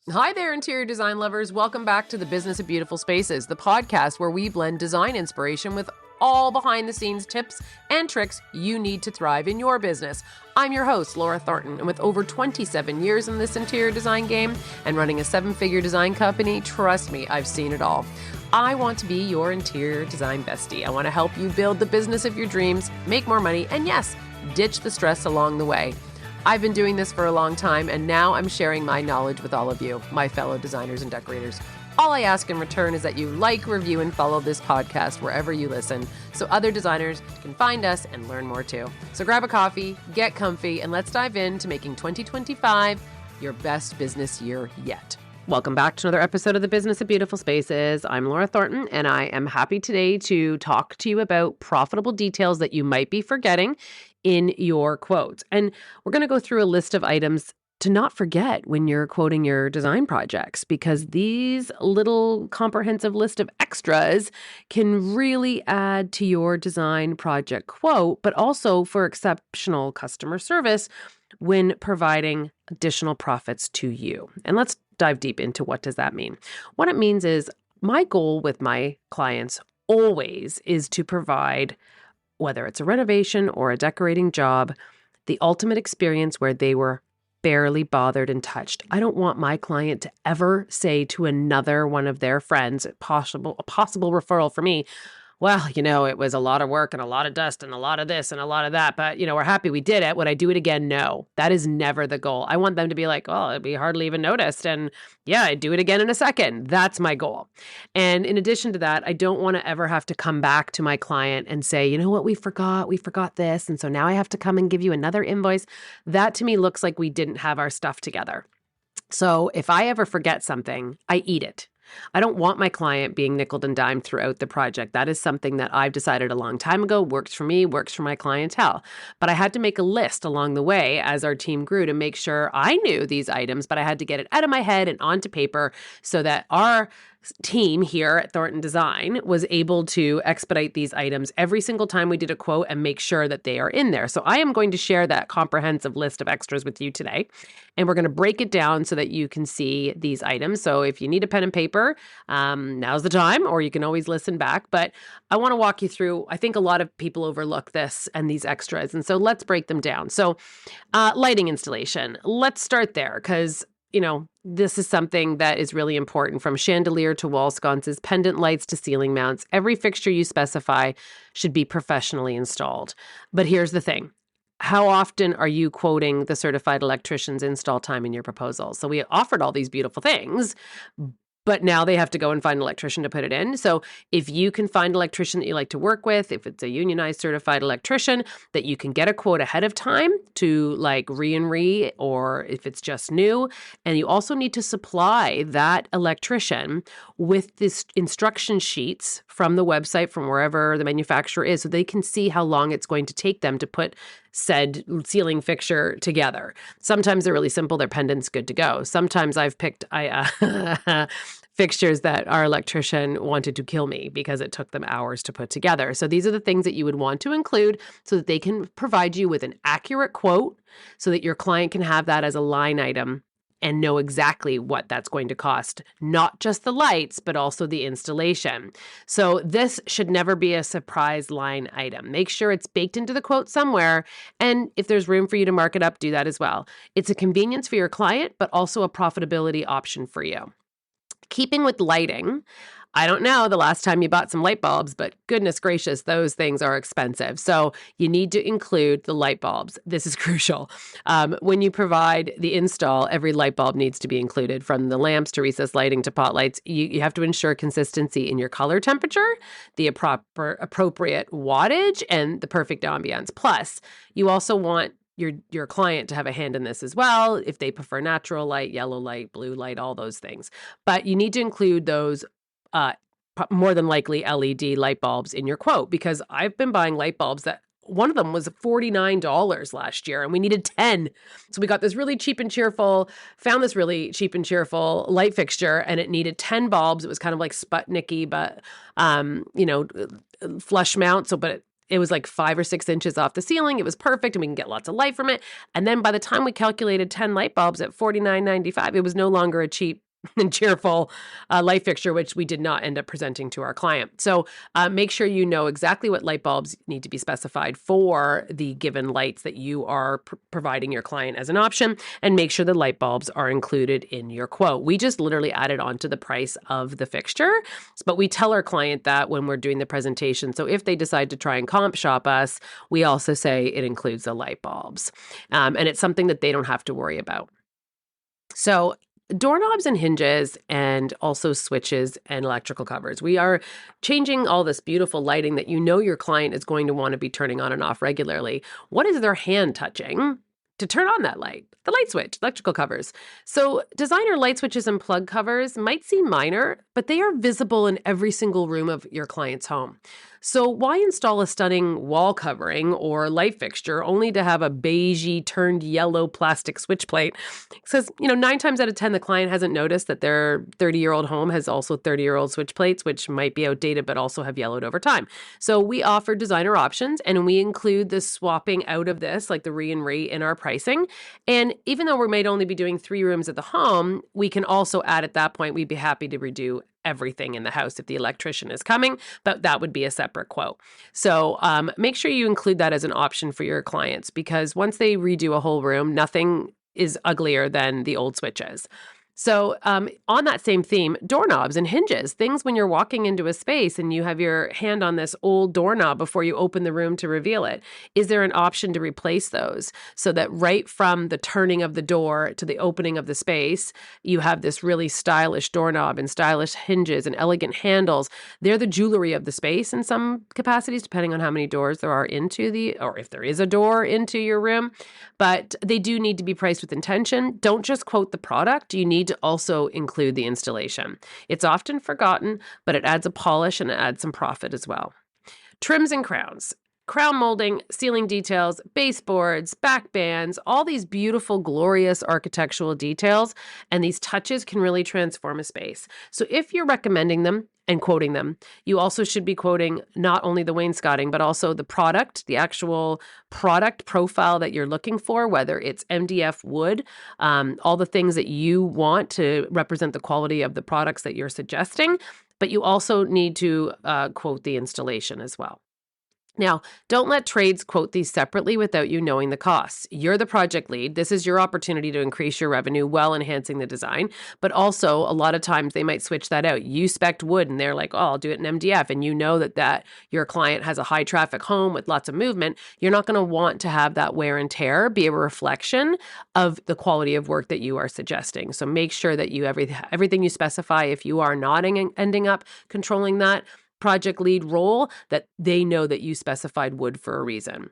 Hi there, interior design lovers. Welcome back to the Business of Beautiful Spaces, the podcast where we blend design inspiration with all behind the scenes tips and tricks you need to thrive in your business. I'm your host, Laura Thornton, and with over 27 years in this interior design game and running a 7-figure design company, trust me, I've seen it all. I want to be your interior design bestie. I want to help you build the business of your dreams, make more money, and yes, ditch the stress along the way. I've been doing this for a long time, and now I'm sharing my knowledge with all of you, my fellow designers and decorators. All I ask in return is that you like, review, and follow this podcast wherever you listen, so other designers can find us and learn more too. So grab a coffee, get comfy, and let's dive into making 2025 your best business year yet. Welcome back to another episode of the Business of Beautiful Spaces. I'm Laura Thornton, and I am happy today to talk to you about profitable details that you might be forgetting in your quotes. And we're going to go through a list of items to not forget when you're quoting your design projects, because these little comprehensive list of extras can really add to your design project quote, but also for exceptional customer service when providing additional profits to you. And let's dive deep into what does that mean. What it means is my goal with my clients always is to provide, whether it's a renovation or a decorating job, the ultimate experience where they were barely bothered and touched. I don't want my client to ever say to another one of their friends, a possible referral for me, well, it was a lot of work and a lot of dust and a lot of this and a lot of that, but, we're happy we did it. Would I do it again? No, that is never the goal. I want them to be like, oh, we hardly even noticed. And yeah, I'd do it again in a second. That's my goal. And in addition to that, I don't want to ever have to come back to my client and say, you know what, we forgot this. And so now I have to come and give you another invoice. That to me looks like we didn't have our stuff together. So if I ever forget something, I eat it. I don't want my client being nickeled and dimed throughout the project. That is something that I've decided a long time ago works for me, works for my clientele. But I had to make a list along the way as our team grew to make sure I knew these items, but I had to get it out of my head and onto paper so that our team here at Thornton Design was able to expedite these items every single time we did a quote and make sure that they are in there. So I am going to share that comprehensive list of extras with you today, and we're going to break it down so that you can see these items. So if you need a pen and paper, now's the time, or you can always listen back. But I want to walk you through, I think a lot of people overlook this and these extras. And so let's break them down. So lighting installation, let's start there because this is something that is really important, from chandelier to wall sconces, pendant lights to ceiling mounts. Every fixture you specify should be professionally installed. But here's the thing. How often are you quoting the certified electrician's install time in your proposal? So we offered all these beautiful things, but now they have to go and find an electrician to put it in. So if you can find an electrician that you like to work with, if it's a unionized certified electrician, that you can get a quote ahead of time to like re, or if it's just new. And you also need to supply that electrician with this instruction sheets from the website, from wherever the manufacturer is, so they can see how long it's going to take them to put said ceiling fixture together. Sometimes they're really simple. Their pendant's good to go. Sometimes I've picked fixtures that our electrician wanted to kill me because it took them hours to put together. So these are the things that you would want to include so that they can provide you with an accurate quote so that your client can have that as a line item and know exactly what that's going to cost, not just the lights, but also the installation. So this should never be a surprise line item. Make sure it's baked into the quote somewhere. And if there's room for you to mark it up, do that as well. It's a convenience for your client, but also a profitability option for you. Keeping with lighting, I don't know the last time you bought some light bulbs, but goodness gracious, those things are expensive. So you need to include the light bulbs. This is crucial. When you provide the install, every light bulb needs to be included, from the lamps to recessed lighting to pot lights. You have to ensure consistency in your color temperature, the appropriate wattage, and the perfect ambiance. Plus, you also want your client to have a hand in this as well, if they prefer natural light, yellow light, blue light, all those things. But you need to include those more than likely LED light bulbs in your quote, because I've been buying light bulbs that one of them was $49 last year and we needed 10. So we got this really cheap and cheerful, found this really cheap and cheerful light fixture, and it needed 10 bulbs. It was kind of like Sputnik-y, but, flush mount. So, but it was like 5 or 6 inches off the ceiling. It was perfect and we can get lots of light from it. And then by the time we calculated 10 light bulbs at $49.95, it was no longer a cheap and cheerful light fixture, which we did not end up presenting to our client. So make sure you know exactly what light bulbs need to be specified for the given lights that you are providing your client as an option, and make sure the light bulbs are included in your quote. We just literally add it onto the price of the fixture, but we tell our client that when we're doing the presentation. So if they decide to try and comp shop us, we also say it includes the light bulbs. And it's something that they don't have to worry about. So doorknobs and hinges, and also switches and electrical covers. We are changing all this beautiful lighting that you know your client is going to want to be turning on and off regularly. What is their hand touching to turn on that light? The light switch, electrical covers. So designer light switches and plug covers might seem minor, but they are visible in every single room of your client's home. So why install a stunning wall covering or light fixture only to have a beigey turned yellow plastic switch plate? Because, 9 times out of 10, the client hasn't noticed that their 30-year-old home has also 30-year-old switch plates, which might be outdated, but also have yellowed over time. So we offer designer options, and we include the swapping out of this, like the re and rate, in our pricing. And even though we might only be doing 3 rooms at the home, we can also add at that point, we'd be happy to redo everything in the house if the electrician is coming, but that would be a separate quote. So make sure you include that as an option for your clients, because once they redo a whole room, nothing is uglier than the old switches. So on that same theme, doorknobs and hinges, things when you're walking into a space and you have your hand on this old doorknob before you open the room to reveal it. Is there an option to replace those so that right from the turning of the door to the opening of the space, you have this really stylish doorknob and stylish hinges and elegant handles? They're the jewelry of the space in some capacities, depending on how many doors there are or if there is a door into your room. But they do need to be priced with intention. Don't just quote the product. You need to also include the installation. It's often forgotten, but it adds a polish and it adds some profit as well. Trims and crowns. Crown molding, ceiling details, baseboards, back bands, all these beautiful, glorious architectural details, and these touches can really transform a space. So if you're recommending them and quoting them, you also should be quoting not only the wainscoting, but also the product, the actual product profile that you're looking for, whether it's MDF wood, all the things that you want to represent the quality of the products that you're suggesting, but you also need to quote the installation as well. Now, don't let trades quote these separately without you knowing the costs. You're the project lead. This is your opportunity to increase your revenue while enhancing the design. But also, a lot of times they might switch that out. You spec'd wood and they're like, oh, I'll do it in MDF. And you know that your client has a high traffic home with lots of movement. You're not going to want to have that wear and tear be a reflection of the quality of work that you are suggesting. So make sure that you everything you specify, if you are not ending up controlling that project lead role, that they know that you specified wood for a reason.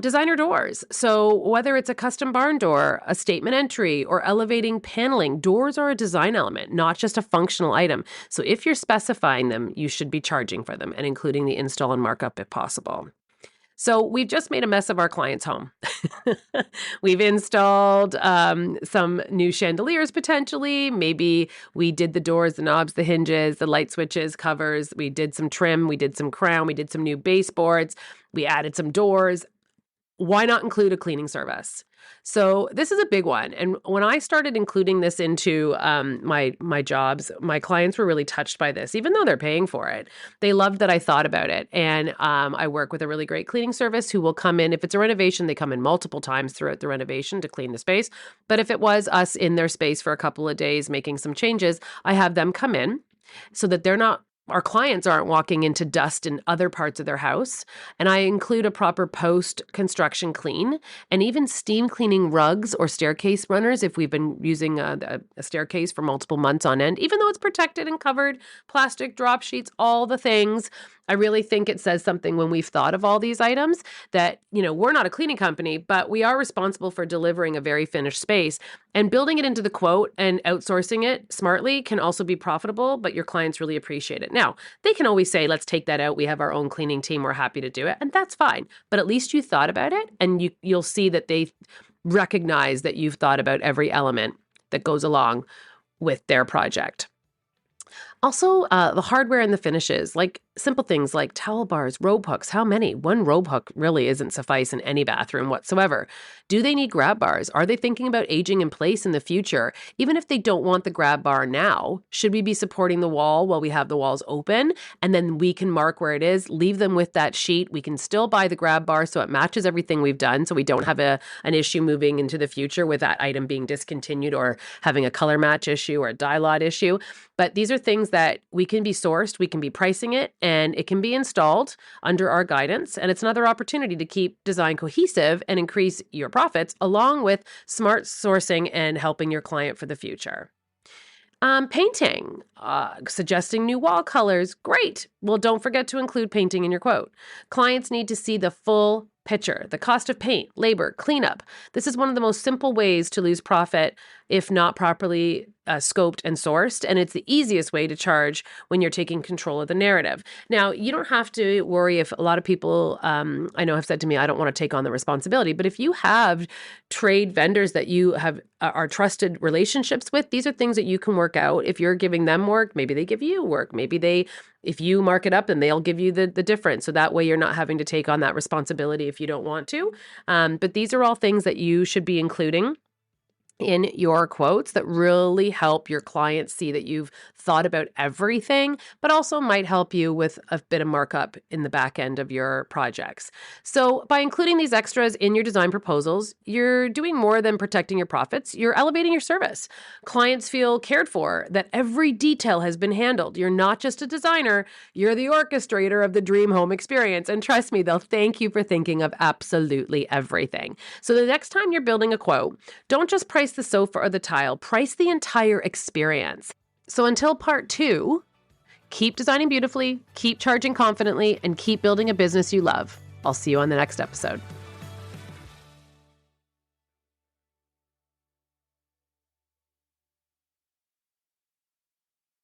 Designer doors. So whether it's a custom barn door, a statement entry, or elevating paneling, doors are a design element, not just a functional item. So if you're specifying them, you should be charging for them and including the install and markup if possible. So we've just made a mess of our client's home. We've installed some new chandeliers potentially. Maybe we did the doors, the knobs, the hinges, the light switches, covers. We did some trim. We did some crown. We did some new baseboards. We added some doors. Why not include a cleaning service? So this is a big one. And when I started including this into my jobs, my clients were really touched by this, even though they're paying for it. They loved that I thought about it. And I work with a really great cleaning service who will come in. If it's a renovation, they come in multiple times throughout the renovation to clean the space. But if it was us in their space for a couple of days making some changes, I have them come in so that our clients aren't walking into dust in other parts of their house. And I include a proper post-construction clean and even steam cleaning rugs or staircase runners if we've been using a staircase for multiple months on end, even though it's protected and covered, plastic drop sheets, all the things. I really think it says something when we've thought of all these items that, we're not a cleaning company, but we are responsible for delivering a very finished space, and building it into the quote and outsourcing it smartly can also be profitable, but your clients really appreciate it. Now, they can always say, let's take that out. We have our own cleaning team. We're happy to do it. And that's fine. But at least you thought about it, and you'll see that they recognize that you've thought about every element that goes along with their project. Also, the hardware and the finishes, like simple things like towel bars, rope hooks. How many? One rope hook really isn't suffice in any bathroom whatsoever. Do they need grab bars? Are they thinking about aging in place in the future? Even if they don't want the grab bar now, should we be supporting the wall while we have the walls open? And then we can mark where it is, leave them with that sheet. We can still buy the grab bar so it matches everything we've done, so we don't have an issue moving into the future with that item being discontinued or having a color match issue or a dye lot issue. But these are things that we can be sourced, we can be pricing it, and it can be installed under our guidance. And it's another opportunity to keep design cohesive and increase your profits, along with smart sourcing and helping your client for the future. Painting, suggesting new wall colors. Great. Well, don't forget to include painting in your quote. Clients need to see the full picture, the cost of paint, labor, cleanup. This is one of the most simple ways to lose profit if not properly scoped and sourced. And it's the easiest way to charge when you're taking control of the narrative. Now, you don't have to worry if a lot of people, I know have said to me, I don't want to take on the responsibility. But if you have trade vendors that you have are trusted relationships with, these are things that you can work out. If you're giving them work, maybe they give you work. Maybe if you mark it up, and they'll give you the difference. So that way you're not having to take on that responsibility if you don't want to. But these are all things that you should be including in your quotes that really help your clients see that you've thought about everything, but also might help you with a bit of markup in the back end of your projects. So by including these extras in your design proposals, you're doing more than protecting your profits. You're elevating your service. Clients feel cared for, that every detail has been handled. You're not just a designer, you're the orchestrator of the dream home experience. And trust me, they'll thank you for thinking of absolutely everything. So the next time you're building a quote, don't just price the sofa or the tile, price the entire experience. So until part 2, keep designing beautifully, keep charging confidently, and keep building a business you love. I'll see you on the next episode.